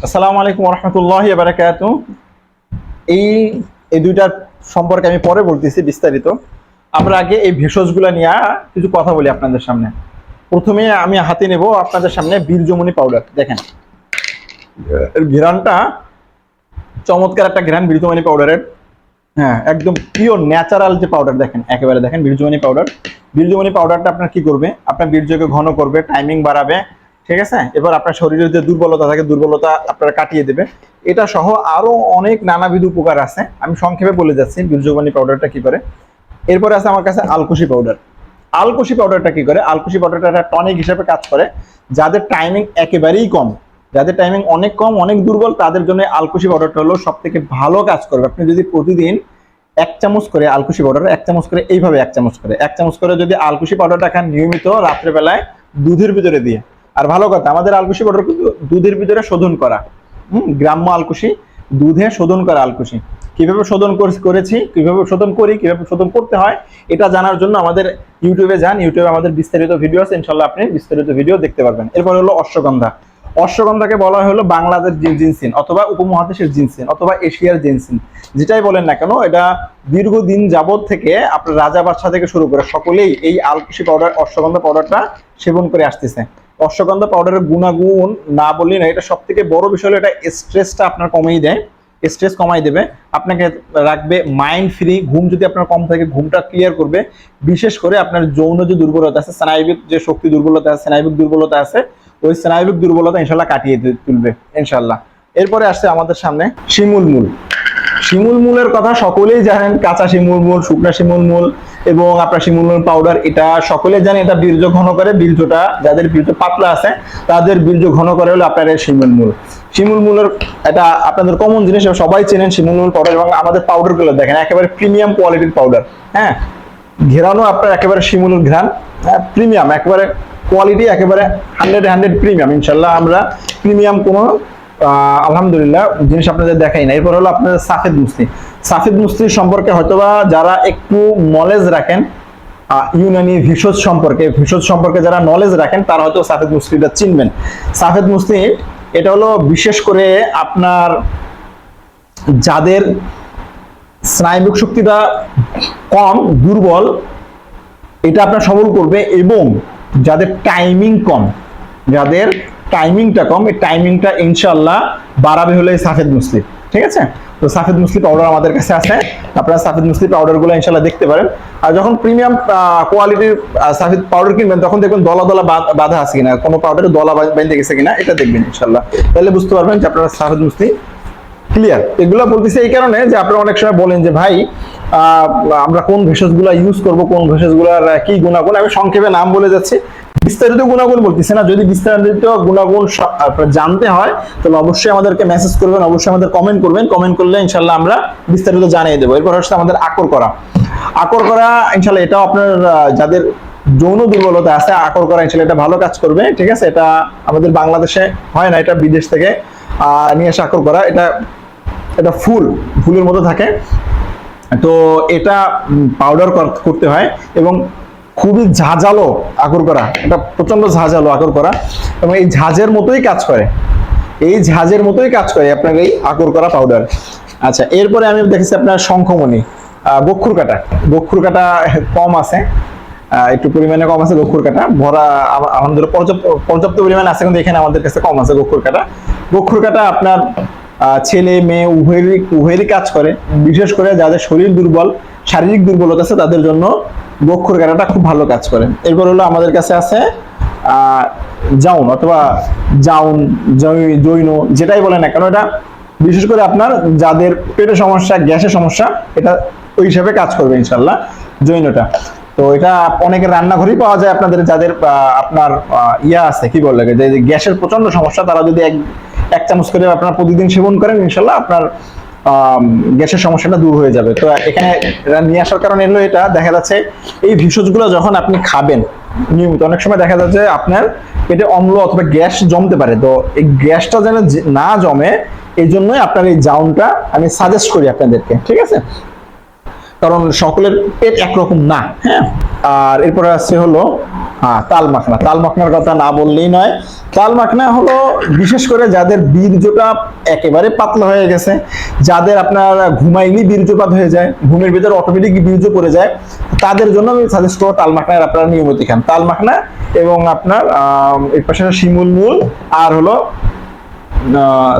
আসসালামু আলাইকুম ওয়া রাহমাতুল্লাহি ওয়া বারাকাতুহু। এই এই দুইটার সম্পর্কে আমি পরে বলতেছি বিস্তারিত। আমরা আগে এই ভেষজগুলো নিয়ে কিছু কথা বলি আপনাদের সামনে। প্রথমে আমি হাতে নেব আপনাদের সামনে বীর্যমণি পাউডার। দেখেন এর ঘ্রাণটা চমৎকার একটা ঘ্রাণ বীর্যমণি পাউডারের। হ্যাঁ, একদম পিওর ন্যাচারাল যে পাউডার দেখেন, একেবারে দেখেন বীর্যমণি পাউডার। বীর্যমণি পাউডারটা আপনার কি করবে? আপনার বীর্যকে ঘন করবে, টাইমিং বাড়াবে, ঠিক আছে? এবার আপনার শরীরের যে দুর্বলতা থাকে দুর্বলতা আপনারা কাটিয়ে দেবে। এটা সহ আরো অনেক নানাবিধ উপকার আছে, আমি সংক্ষেপে বলে যাচ্ছি বীর্যমণি পাউডারটা কি করে। এরপরে আছে আমার কাছে আলকুশি পাউডার। আলকুশি পাউডারটা কি করে? আলকুশি পাউডারটা একটা টনিক হিসেবে কাজ করে। যাদের টাইমিং একেবারেই কম, যাদের টাইমিং অনেক কম, অনেক দুর্বল, তাদের জন্য আলকুশি পাউডারটা হলো সব থেকে ভালো কাজ করবে। আপনি যদি প্রতিদিন 1 চামচ করে আলকুশি পাউডার, 1 চামচ করে এইভাবে 1 চামচ করে যদি আলকুশি পাউডারটা খান নিয়মিত রাত্রেবেলায় দুধের ভিতরে দিয়ে। আর ভালো কথা, আমাদের আলকুশি পাউডার কিন্তু দুধের ভিতরে শোধন করা, গ্রাম্য আলকুশি, দুধে শোধন করা আলকুশি। কিভাবে শোধন করেছি, কিভাবে শোধন করি, কিভাবে শোধন করতে হয়, এটা জানার জন্য আমাদের ইউটিউবে যান। ইউটিউবে আমাদের বিস্তারিত ভিডিও আছে, ইনশাল্লাহ আপনি বিস্তারিত ভিডিও দেখতে পারবেন। এরপর হলো অশ্বগন্ধা। অশ্বগন্ধাকে বলা হলো বাংলাদেশ জিনসিন অথবা উপমহাদেশের জিনসিন অথবা এশিয়ার জিনসিন, যেটাই বলেন না কেন। এটা দীর্ঘদিন যাবত থেকে আপনার রাজা বাদশাহ থেকে শুরু করে সকলেই এই আলকুশি পাউডার, অশ্বগন্ধা পাউডারটা সেবন করে আসতেছে। অশ্বগন্ধা পাউডারের গুণাগুণ না বললেই না, এটা সব থেকে বড় বিষয় হলো এটা স্ট্রেসটা আপনার কমিয়ে দেয়, স্ট্রেস কমাই দেবে, আপনাকে রাখবে মাইন্ড ফ্রি। ঘুম যদি আপনার কম থাকে ঘুমটা ক্লিয়ার করবে। বিশেষ করে আপনার যৌন যে দুর্বলতা আছে, স্নায়বিক যে শক্তি দুর্বলতা আছে, স্নায়বিক দুর্বলতা আছে, ওই স্নায়বিক দুর্বলতা ইনশাল্লাহ কাটিয়ে তুলবে ইনশাল্লাহ। এরপরে আসছে আমাদের সামনে শিমুল মূল। শিমুল মূলের কথা সকলেই জানেন, কাঁচা শিমুল মূল, শুকনা শিমুল মূল এবং আপনার শিমুল মূল পাউডার, এটা সকলে জানেন। এটা বীর্য ঘন করে, বীর্যটা যাদের বীর্য পাতলা আছে তাদের বীর্য ঘন করে হলো আপনার এই শিমুল মূল। শিমুল মূলের এটা আপনাদের কমন জিনিস, সবাই চেনেন শিমুল মূল পাউডার। এবং আমাদের পাউডার গুলো দেখেন একেবারে প্রিমিয়াম কোয়ালিটির পাউডার। হ্যাঁ, ঘেরানো আপনার একেবারে শিমুলের ঘ্রাণ, প্রিমিয়াম একেবারে কোয়ালিটি, একেবারে 100 প্রিমিয়াম। ইনশাল্লাহ আমরা প্রিমিয়াম কোনো আলহামদুলিল্লাহ জিনিস আপনাদের দেখাই না। এরপর হলো আপনাদের সাফেদ মুসলি। সাফেদ মুসলি সম্পর্কে হয়তোবা যারা একটু নলেজ রাখেন ইউনানি ভেষজ সম্পর্কে যারা নলেজ রাখেন তারা হয়তো সাফেদ মুসলিটা চিনবেন। সাফেদ মুসলি এটা হলো বিশেষ করে আপনার যাদের স্নায়বিক শক্তিটা কম, দুর্বল, এটা আপনার সবল করবে। এবং যাদের টাইমিং কম, যাদের টাইমিংটা কম, এই টাইমিংটা ইনশাআল্লাহ বাড়াবে হলে সাফেদ মুসলি। ঠিক আছে? তো সাফেদ মুসলি পাউডার আমাদের কাছে আছে, আপনারা সাফেদ মুসলি পাউডার গুলো ইনশাআল্লাহ দেখতে পারেন। আর যখন প্রিমিয়াম কোয়ালিটির সাফেদ পাউডার কিনবেন তখন দেখবেন দলা দলা বাঁধা আছে কিনা, কোনো পাউডারে দলা বেঁধে গেছে কিনা, এটা দেখবেন ইনশাআল্লাহ। তাহলে বুঝতে পারবেন যে আপনারা সাফেদ মুসলি ক্লিয়ার। এগুলো বলতেছি এই কারণে যে আপনারা অনেক সময় বলেন যে ভাই আমরা কোন ভেষজগুলো ইউজ করব, কোন ভেষজগুলোর কি গুণাগুণ। আমি সংক্ষেপে নাম বলে যাচ্ছি, বিস্তারিত গুণাগুণ বলতেছি না। যদি বিস্তারিত গুণাগুণ জানতে হয় তাহলে অবশ্যই আমাদেরকে মেসেজ করবেন, অবশ্যই আমাদের কমেন্ট করবেন। কমেন্ট করলে ইনশাল্লাহ আমরা বিস্তারিত জানিয়ে দেবো। এরপর হচ্ছে আমাদের আকর করা। আকর করা ইনশাল্লাহ এটাও আপনার যাদের যৌন দুর্বলতা আছে, আকর করা ইনশাল্লাহ এটা ভালো কাজ করবে। ঠিক আছে? এটা আমাদের বাংলাদেশে হয় না, এটা বিদেশ থেকে নিয়ে এসে আকর করা। এটা ফুলের মতো থাকে। তো এটা পাউডার করতে হয় এবং খুবই ঝাঁঝালো আকর করা, এটা প্রচন্ড ঝাঁঝালো আকর করা এবং এই ঝাঁঝের মতোই কাজ করে, এই ঝাঁঝের মতোই কাজ করে আপনার এই আকর করা পাউডার। আচ্ছা, এরপরে আমি দেখেছি আপনার শঙ্খমণি, গক্ষুর কাটা। গক্ষুর কাটা কম আছে, একটু পরিমাণে কম আছে গক্ষুর কাটা। ভরা আমাদের পর্যাপ্ত পরিমাণে আছে, কিন্তু এখানে আমাদের কাছে কম আছে গক্ষুর কাটা। গক্ষুর কাটা আপনার ছেলে মেয়ে উভয়েরই কাজ করে। বিশেষ করে যাদের শরীর দুর্বল, শারীরিক দুর্বলতা আছে তাদের জন্য গক্ষুর কাটাটা খুব ভালো কাজ করে। এরপর হলো আমাদের কাছে আছে জাউন অথবা জৈন, যেটাই বলে না কেন, এটা বিশেষ করে আপনার যাদের পেটের সমস্যা, গ্যাসের সমস্যা, এটা ওই হিসাবে কাজ করবে ইনশাল্লাহ জৈনটা। তো এটা অনেকের রান্নাঘরেই পাওয়া যায়। আপনাদের যাদের আপনার ইয়া আছে, কি বলে, যে গ্যাসের প্রচন্ড সমস্যা, তারা যদি এক চামচ করে আপনারা প্রতিদিন সেবন করেন ইনশাল্লাহ আপনার গ্যাসের সমস্যাটা দূর হয়ে যাবে। তো এখানে নিয়ে আসার কারণ এলো এটা, দেখা যাচ্ছে এই ভেষজগুলো যখন আপনি খাবেন নিয়মিত, অনেক সময় দেখা যাচ্ছে আপনার পেটে অম্ল অথবা গ্যাস জমতে পারে। তো এই গ্যাসটা যেন না জমে এই জন্যই আপনার এই জাউনটা আমি সাজেস্ট করি আপনাদেরকে। ঠিক আছে? কারণ সকলের পেট একরকম না। হ্যাঁ, আর এরপরে আসছে হলো তাল মাখনা। তাল মাখনার কথা না বললেই নয়। তাল মাখনা হলো বিশেষ করে যাদের বীর্যটা একেবারে পাতলা হয়ে গেছে, যাদের আপনার ঘুমাইলেই বীর্যপাত হয়ে যায়, ঘুমের ভিতরে অটোমেটিক বীর্য পড়ে যায়, তাদের জন্য আমি সাজেস্ট করবো তাল মাখনা আপনারা নিয়মিত খান। তাল মাখনা এবং আপনার এর পাশে শিমুল মূল আর হলো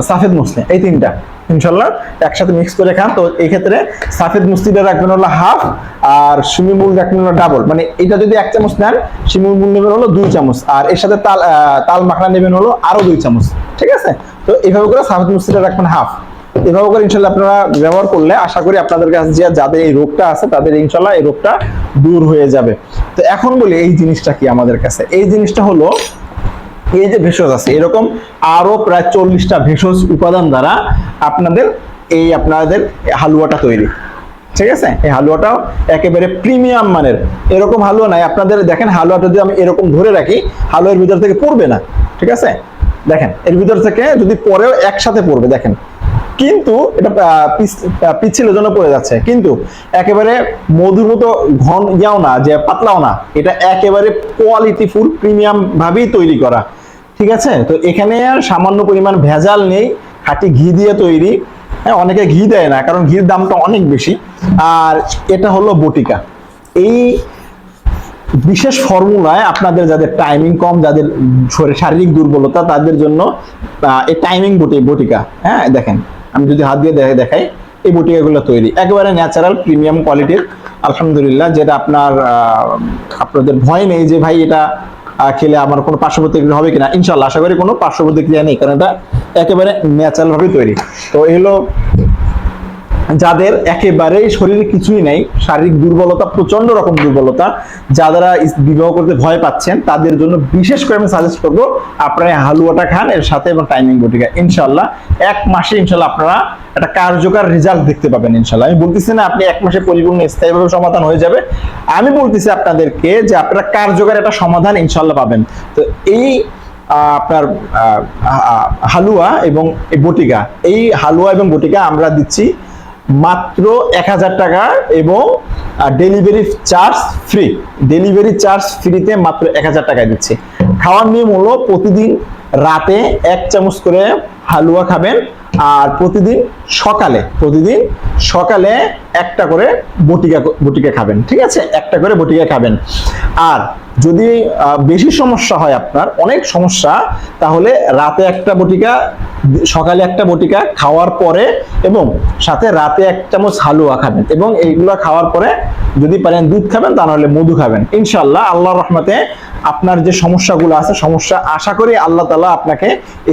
সাফেদ মুসলি, এই তিনটা ইনশাল্লাহ একসাথে মিক্স করে খান। তো এই ক্ষেত্রে সাফেদ মুসলিটা রাখবেন হলো হাফ, আর শিমুল মূল রাখবেন হলো ডাবল। মানে এটা যদি 1 চামচ নেন, শিমুল মূল নেবেন হলো 2 চামচ, আর এর সাথে তাল মাখনা নেবেন হলো আরো 2 চামচ। ঠিক আছে, তো এইভাবে করে সাফেদ মুসলিটা রাখবেন হাফ। এভাবে করে ইনশাল্লাহ আপনারা ব্যবহার করলে আশা করি আপনাদের কাছে যাদের এই রোগটা আছে তাদের ইনশাল্লাহ এই রোগটা দূর হয়ে যাবে। তো এখন বলি এই জিনিসটা কি আমাদের কাছে, এই জিনিসটা হলো এই যে ভেষজ আছে, এরকম আরো প্রায় 40টা ভেষজ উপাদান দ্বারা আপনাদের হালুয়াটা তৈরি। ঠিক আছে, এই হালুয়াটাও একেবারে প্রিমিয়াম মানের। এরকম হালুয়া নাই আপনাদের, দেখেন হালুয়াটা যদি আমি এরকম ধরে রাখি, হালুয়ার ভিতর থেকে পড়বে না। ঠিক আছে, দেখেন এর ভিতর থেকে যদি পরেও একসাথে পড়বে, দেখেন কিন্তু এটা পিচ্ছিলের জন্য পড়ে যাচ্ছে, কিন্তু একেবারে মধুর মতো ঘন ইয়াও না যে পাতলাও না, এটা একেবারে কোয়ালিটি ফুল প্রিমিয়াম ভাবেই তৈরি করা। ঠিক আছে, তো এখানে আর সামান্য পরিমাণ ভেজাল নেই, খাঁটি ঘি দিয়ে তৈরি। হ্যাঁ, অনেকে ঘি দেয় না কারণ ঘির দামটা অনেক বেশি। আর এটা হলো বটিকা। এই বিশেষ ফর্মুলায় আপনাদের যাদের টাইমিং কম, যাদের শারীরিক দুর্বলতা, তাদের জন্য এই টাইমিং বটিকা। হ্যাঁ, দেখেন আমি যদি হাত দিয়ে দেখাই, এই বটিকাগুলো তৈরি একেবারে ন্যাচারাল প্রিমিয়াম কোয়ালিটির আলহামদুলিল্লাহ, যেটা আপনাদের ভয় নেই যে ভাই এটা খেলে আমার কোনো পার্শ্ব প্রতিক্রিয়া হবে কিনা। ইনশাল্লাহ আশা করি কোনো পার্শ্ব প্রতিক্রিয়া নেই, কারণ এটা একেবারে ন্যাচারাল ভাবে তৈরি। তো এগুলো যাদের একেবারেই শরীরে কিছুই নাই, শারীরিক দুর্বলতা, প্রচন্ড রকম দুর্বলতা, যারা বিবাহ করতে ভয় পাচ্ছেন, তাদের জন্য বিশেষ করে আমি সাজেস্ট করবো আপনারা হালুয়াটা খান এর সাথে, এবং টাইমিং বটিকা। ইনশাল্লাহ 1 মাসে ইনশাল্লাহ আপনারা একটা কার্যকর রেজাল্ট দেখতে পাবেন ইনশাল্লাহ। আমি বলতেছি না আপনি 1 মাসে পরিপূর্ণ স্থায়ীভাবে সমাধান হয়ে যাবে, আমি বলতেছি আপনাদেরকে যে আপনারা কার্যকর একটা সমাধান ইনশাল্লাহ পাবেন। তো এই আপনার হালুয়া এবং এই বটিকা, এই হালুয়া এবং বটিকা আমরা দিচ্ছি মাত্র 1000 টাকা, এবং delivery charge free. Delivery charge ফ্রিতে মাত্র 1000 টাকায় দিচ্ছি। খাওয়ার নিয়ম হলো প্রতিদিন রাতে 1 চামচ করে হালুয়া খাবেন, আর প্রতিদিন সকালে একটা করে বটিকা খাবেন। ঠিক আছে, একটা করে বটিকা খাবেন। আর যদি বেশি সমস্যা হয়, আপনার অনেক সমস্যা, তাহলে রাতে একটা বটিকা, সকালে একটা বটিকা খাওয়ার পরে, এবং সাথে রাতে 1 চামচ হালুয়া খাবেন, এবং এইগুলো খাওয়ার পরে যদি পারেন দুধ খাবেন, তা নাহলে মধু খাবেন। ইনশাআল্লাহ আল্লাহর রহমতে আপনার যে সমস্যাগুলো আছে, সমস্যা আশা করি আল্লাহ তাআলা আপনাকে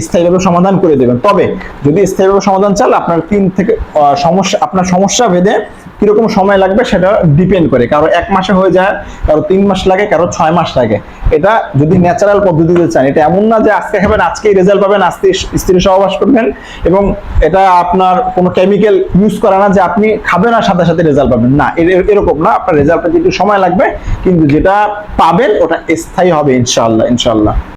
স্থায়ীভাবে সমাধান করে দেবেন। তবে যদি স্থায়ীভাবে সমাধান চান, আপনার আপনার সমস্যা ভেদে কিরকম সময় লাগবে সেটা ডিপেন্ড করে, কারো 1 মাসে হয়ে যায়, কারো 3 মাস লাগে, কারো 6 মাস লাগে। এটা যদি ন্যাচারাল পদ্ধতিতে চান, এটা এমন না যে আজকে খাবেন আজকেই রেজাল্ট পাবেন, আজকে স্ত্রী সহবাস করবেন, এবং এটা আপনার কোনো কেমিক্যাল ইউজ করা না যে আপনি খাবেন আর সাথে সাথে রেজাল্ট পাবেন, না এরকম না। আপনার রেজাল্ট পেতে একটু সময় লাগবে, কিন্তু যেটা পাবেন ওটা স্থায়ী হবে ইনশাআল্লাহ।